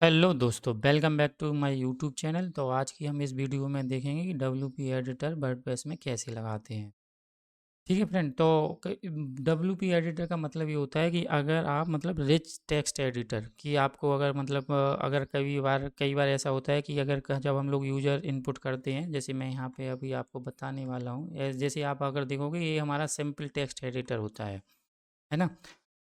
Hello दोस्तों, welcome back to my YouTube channel. तो आज की हम इस वीडियो में देखेंगे कि डब्ल्यूपी एडिटर वर्डप्रेस में कैसे लगाते हैं। ठीक है फ्रेंड। तो डब्ल्यूपी एडिटर का मतलब ये होता है कि अगर आप मतलब रिच टेक्स्ट एडिटर कि आपको अगर मतलब अगर कई बार ऐसा होता है कि अगर जब हम लोग यूज़र इनपुट करते हैं, जैसे मैं यहाँ पे अभी आपको बताने वाला हूँ। जैसे आप अगर देखोगे, ये हमारा सिंपल टेक्स्ट एडिटर होता है ना।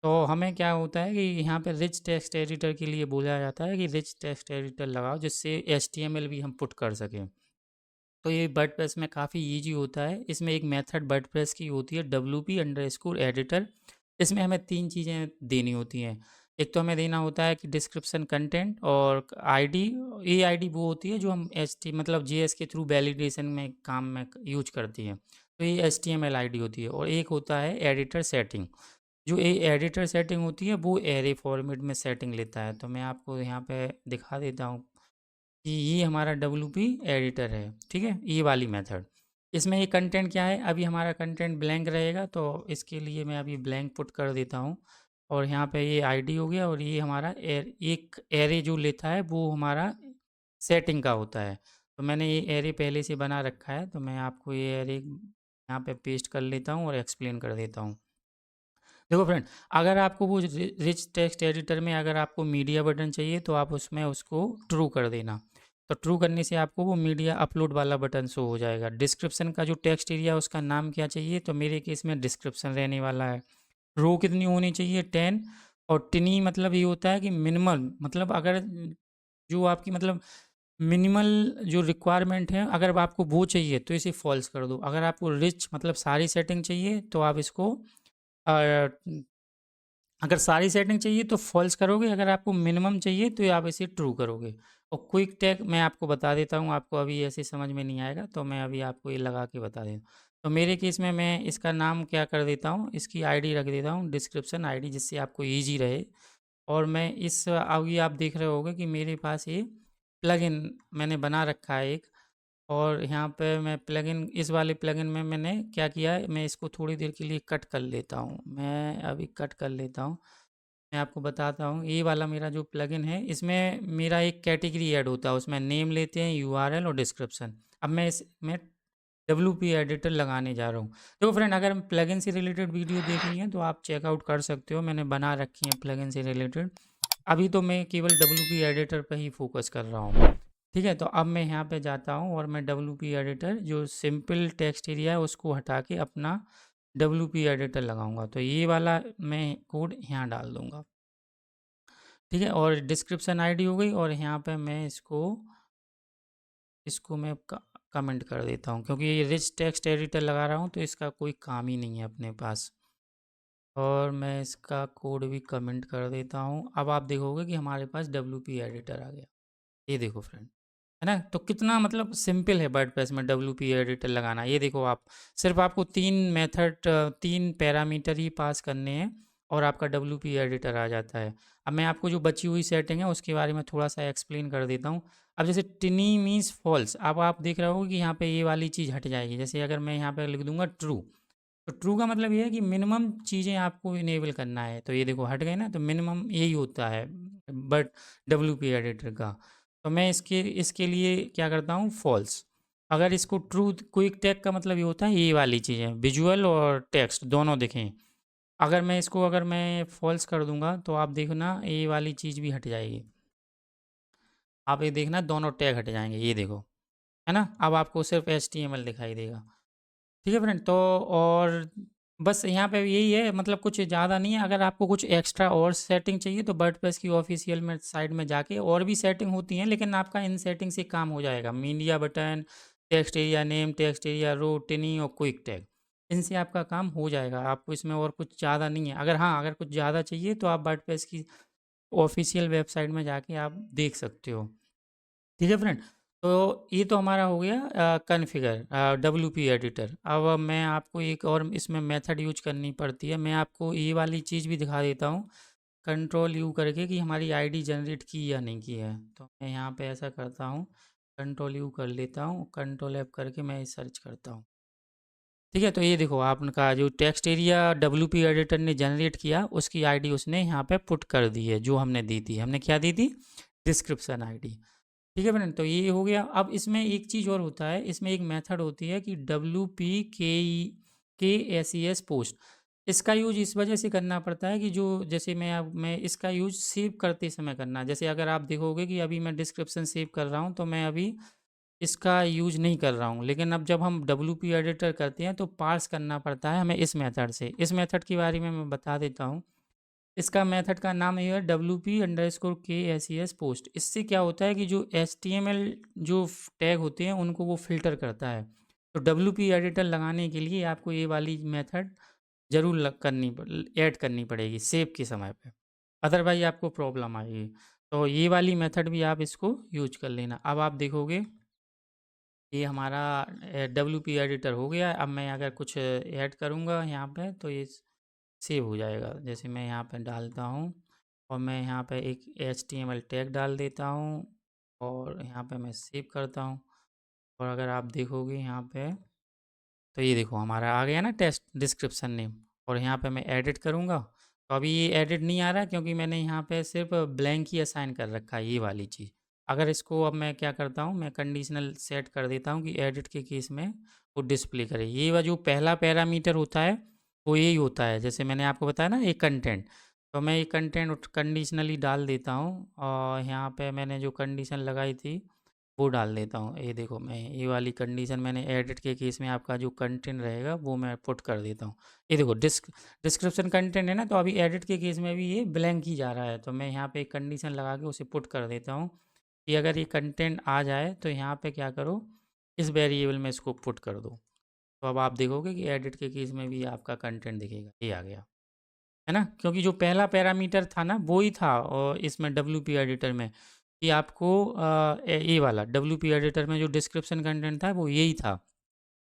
तो हमें क्या होता है कि यहाँ पे रिच टेक्स्ट एडिटर के लिए बोला जाता है कि रिच टेक्स्ट एडिटर लगाओ जिससे एचटीएमएल भी हम पुट कर सकें। तो ये वर्डप्रेस में काफ़ी इजी होता है। इसमें एक मेथड वर्डप्रेस की होती है wp_editor। इसमें हमें 3 चीज़ें देनी होती हैं। एक तो हमें देना होता है कि डिस्क्रिप्शन कंटेंट और आईडी। ये आईडी वो होती है जो हम एचटी मतलब जेएस के थ्रू वैलिडेशन में काम में यूज करती है। तो ये एचटीएमएल आईडी होती है। और एक होता है एडिटर सेटिंग। जो ये एडिटर सेटिंग होती है वो एरे फॉर्मेट में सेटिंग लेता है। तो मैं आपको यहाँ पे दिखा देता हूँ कि ये हमारा डब्ल्यूपी एडिटर है। ठीक है, ये वाली मेथड। इसमें ये कंटेंट क्या है, अभी हमारा कंटेंट ब्लैंक रहेगा, तो इसके लिए मैं अभी ब्लैंक पुट कर देता हूँ। और यहाँ पे ये आईडी हो गया, और ये हमारा एक एरे जो लेता है वो हमारा सेटिंग का होता है। तो मैंने ये एरे पहले से बना रखा है, तो मैं आपको ये एरे यहाँ पे पेस्ट कर लेता हूँ और एक्सप्लेन कर देता हूँ। देखो फ्रेंड, अगर आपको वो रिच टेक्स्ट एडिटर में अगर आपको मीडिया बटन चाहिए तो आप उसमें उसको ट्रू कर देना। तो ट्रू करने से आपको वो मीडिया अपलोड वाला बटन शो हो जाएगा। डिस्क्रिप्शन का जो टेक्स्ट एरिया उसका नाम क्या चाहिए, तो मेरे केस में डिस्क्रिप्शन रहने वाला है। रो कितनी होनी चाहिए, 10। और टिनी मतलब ये होता है कि मिनिमल मतलब अगर जो आपकी मतलब मिनिमल जो रिक्वायरमेंट है, अगर आपको वो चाहिए तो इसे फॉल्स कर दो। अगर आपको रिच मतलब सारी सेटिंग चाहिए तो आप इसको अ, अगर सारी सेटिंग चाहिए तो फॉल्स करोगे, अगर आपको मिनिमम चाहिए तो आप इसे ट्रू करोगे। और क्विक टैग मैं आपको बता देता हूँ, आपको अभी ऐसे समझ में नहीं आएगा तो मैं अभी आपको ये लगा के बता देता हूँ। तो मेरे केस में मैं इसका नाम क्या कर देता हूँ, इसकी आईडी रख देता हूँ डिस्क्रिप्शन आईडी, जिससे आपको ईजी रहे। और मैं इस अभी आप देख रहे होगे कि मेरे पास ये प्लगइन मैंने बना रखा है एक। और यहाँ पे मैं प्लगइन इस वाले प्लगइन में मैंने क्या किया है, मैं इसको थोड़ी देर के लिए कट कर लेता हूँ। मैं अभी कट कर लेता हूँ। मैं आपको बताता हूँ, ये वाला मेरा जो प्लगइन है इसमें मेरा एक कैटेगरी ऐड होता है, उसमें नेम लेते हैं, यूआरएल और डिस्क्रिप्शन। अब मैं इसमें डब्ल्यूपी एडिटर लगाने जा रहा हूँ। देखो फ्रेंड, अगर हम प्लगइन से रिलेटेड वीडियो देखनी है तो आप चेकआउट कर सकते हो, मैंने बना रखी है प्लगइन से रिलेटेड। अभी तो मैं केवल डब्ल्यूपी एडिटर पर ही फोकस कर रहा हूँ। ठीक है, तो अब मैं यहाँ पे जाता हूँ और मैं डब्ल्यूपी एडिटर जो सिंपल टेक्स्ट एरिया है उसको हटा के अपना डब्ल्यूपी एडिटर लगाऊंगा। तो ये वाला मैं कोड यहाँ डाल दूंगा। ठीक है, और डिस्क्रिप्शन आईडी हो गई, और यहाँ पे मैं इसको इसको मैं कमेंट कर देता हूँ, क्योंकि ये रिच टेक्स्ट एडिटर लगा रहा हूँ तो इसका कोई काम ही नहीं है अपने पास। और मैं इसका कोड भी कमेंट कर देता हूँ। अब आप देखोगे कि हमारे पास डब्ल्यूपी एडिटर आ गया। ये देखो फ्रेंड, है ना। तो कितना मतलब सिंपल है वर्डप्रेस में डब्ल्यूपी एडिटर लगाना। ये देखो, आप सिर्फ आपको 3 पैरामीटर ही पास करने हैं और आपका डब्ल्यूपी एडिटर आ जाता है। अब मैं आपको जो बची हुई सेटिंग है उसके बारे में थोड़ा सा एक्सप्लेन कर देता हूँ। अब जैसे टिनी मीन्स फॉल्स, अब आप देख रहे हो कि यहाँ पे ये वाली चीज़ हट जाएगी। जैसे अगर मैं यहाँ पे लिख दूंगा ट्रू, तो ट्रू का मतलब ये है कि मिनिमम चीज़ें आपको इनेबल करना है। तो ये देखो हट गए ना, तो मिनिमम यही होता है बट डब्ल्यूपी एडिटर का। तो मैं इसके इसके लिए क्या करता हूँ, फॉल्स। अगर इसको ट्रू, क्विक टैग का मतलब ये होता है ये वाली चीज़ें विजुअल और टेक्स्ट दोनों दिखें। अगर मैं फॉल्स कर दूंगा तो आप देखना ये वाली चीज़ भी हट जाएगी। आप ये देखना दोनों टैग हट जाएंगे, ये देखो, है ना। अब आपको सिर्फ HTML दिखाई देगा। ठीक है फ्रेंड। तो और बस यहाँ पे यही है, मतलब कुछ ज़्यादा नहीं है। अगर आपको कुछ एक्स्ट्रा और सेटिंग चाहिए तो वर्डप्रेस की ऑफिशियल में साइड में जाके और भी सेटिंग होती हैं, लेकिन आपका इन सेटिंग से काम हो जाएगा। Media button, text area name, text area row, tiny और क्विक टैग, इनसे आपका काम हो जाएगा। आपको इसमें और कुछ ज़्यादा नहीं है। अगर कुछ ज़्यादा चाहिए तो आप वर्डप्रेस की ऑफिशियल वेबसाइट में जाके आप देख सकते हो। ठीक है फ्रेंड। तो ये तो हमारा हो गया कॉन्फ़िगर डब्ल्यूपी एडिटर। अब मैं आपको एक और इसमें मेथड यूज करनी पड़ती है। मैं आपको ये वाली चीज़ भी दिखा देता हूँ, कंट्रोल यू करके, कि हमारी आईडी जनरेट की या नहीं की है। तो मैं यहाँ पे ऐसा करता हूँ, कंट्रोल यू कर लेता हूँ, कंट्रोल एफ करके मैं सर्च करता हूँ। ठीक है, तो ये देखो आपका जो टेक्स्ट एरिया डब्ल्यूपी एडिटर ने जनरेट किया उसकी आईडी उसने यहाँ पे पुट कर दी है, जो हमने दी थी। हमने क्या दी थी, डिस्क्रिप्शन आईडी। ठीक है फ्रेंड, तो ये हो गया। अब इसमें एक चीज़ और होता है, इसमें एक मेथड होती है कि WP-KES पोस्ट। इसका यूज इस वजह से करना पड़ता है कि जो जैसे मैं इसका यूज सेव करते समय करना। जैसे अगर आप देखोगे कि अभी मैं डिस्क्रिप्शन सेव कर रहा हूँ, तो मैं अभी इसका यूज नहीं कर रहा हूँ, लेकिन अब जब हम WP एडिटर करते हैं तो पार्स करना पड़ता है हमें इस मेथड से। इस मेथड के बारे में मैं बता देता हूँ। इसका मेथड का नाम ये है WP_KSES पोस्ट। इससे क्या होता है कि जो HTML जो टैग होते हैं उनको वो फिल्टर करता है। तो WP एडिटर लगाने के लिए आपको ये वाली मेथड ज़रूर ऐड करनी पड़ेगी सेव के समय पे, अदरवाइज आपको प्रॉब्लम आएगी। तो ये वाली मेथड भी आप इसको यूज कर लेना। अब आप देखोगे ये हमारा WP एडिटर हो गया। अब मैं अगर कुछ ऐड करूँगा यहाँ पे तो ये सेव हो जाएगा। जैसे मैं यहाँ पे डालता हूँ और मैं यहाँ पे एक HTML टैग डाल देता हूँ और यहाँ पे मैं सेव करता हूँ। और अगर आप देखोगे यहाँ पे तो ये देखो हमारा आ गया ना टेस्ट डिस्क्रिप्शन नेम। और यहाँ पे मैं एडिट करूँगा तो अभी ये एडिट नहीं आ रहा क्योंकि मैंने यहाँ पे सिर्फ ब्लैंक ही असाइन कर रखा है ये वाली चीज़। अगर इसको अब मैं क्या करता हूँ, मैं कंडीशनल सेट कर देता हूँ कि एडिट के केस में वो डिस्प्ले करे। ये जो पहला पैरामीटर होता है वो यही होता है। जैसे मैंने आपको बताया ना एक कंटेंट, तो मैं ये कंटेंट कंडीशनली डाल देता हूँ और यहाँ पे मैंने जो कंडीशन लगाई थी वो डाल देता हूँ। ये देखो मैं ये वाली कंडीशन मैंने एडिट के केस में आपका जो कंटेंट रहेगा वो मैं पुट कर देता हूँ। ये देखो डिस्क्रिप्शन कंटेंट है ना, तो अभी एडिट के केस में भी ये ब्लैंक ही जा रहा है। तो मैं यहाँ पे एक कंडीशन लगा के उसे पुट कर देता हूँ कि अगर ये कंटेंट आ जाए तो यहाँ पे क्या करो, इस वेरिएबल में इसको पुट कर दो। तो अब आप देखोगे कि एडिट के केस में भी आपका कंटेंट दिखेगा, ये आ गया है ना, क्योंकि जो पहला पैरामीटर था ना वो ही था और इसमें WP एडिटर में कि आपको ये वाला WP एडिटर में जो डिस्क्रिप्शन कंटेंट था वो यही था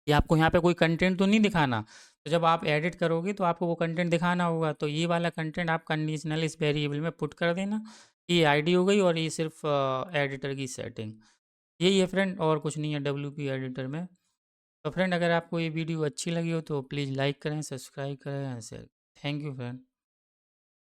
कि आपको यहाँ पे कोई कंटेंट तो नहीं दिखाना। तो जब आप एडिट करोगे तो आपको वो कंटेंट दिखाना होगा, तो ये वाला कंटेंट आप कंडीशनल इस वेरिएबल में पुट कर देना। ये आईडी हो गई और ये सिर्फ एडिटर की सेटिंग यही है फ्रेंड, और कुछ नहीं है WP एडिटर में। तो फ्रेंड अगर आपको ये वीडियो अच्छी लगी हो तो प्लीज़ लाइक करें, सब्सक्राइब करें and share. Thank you friend.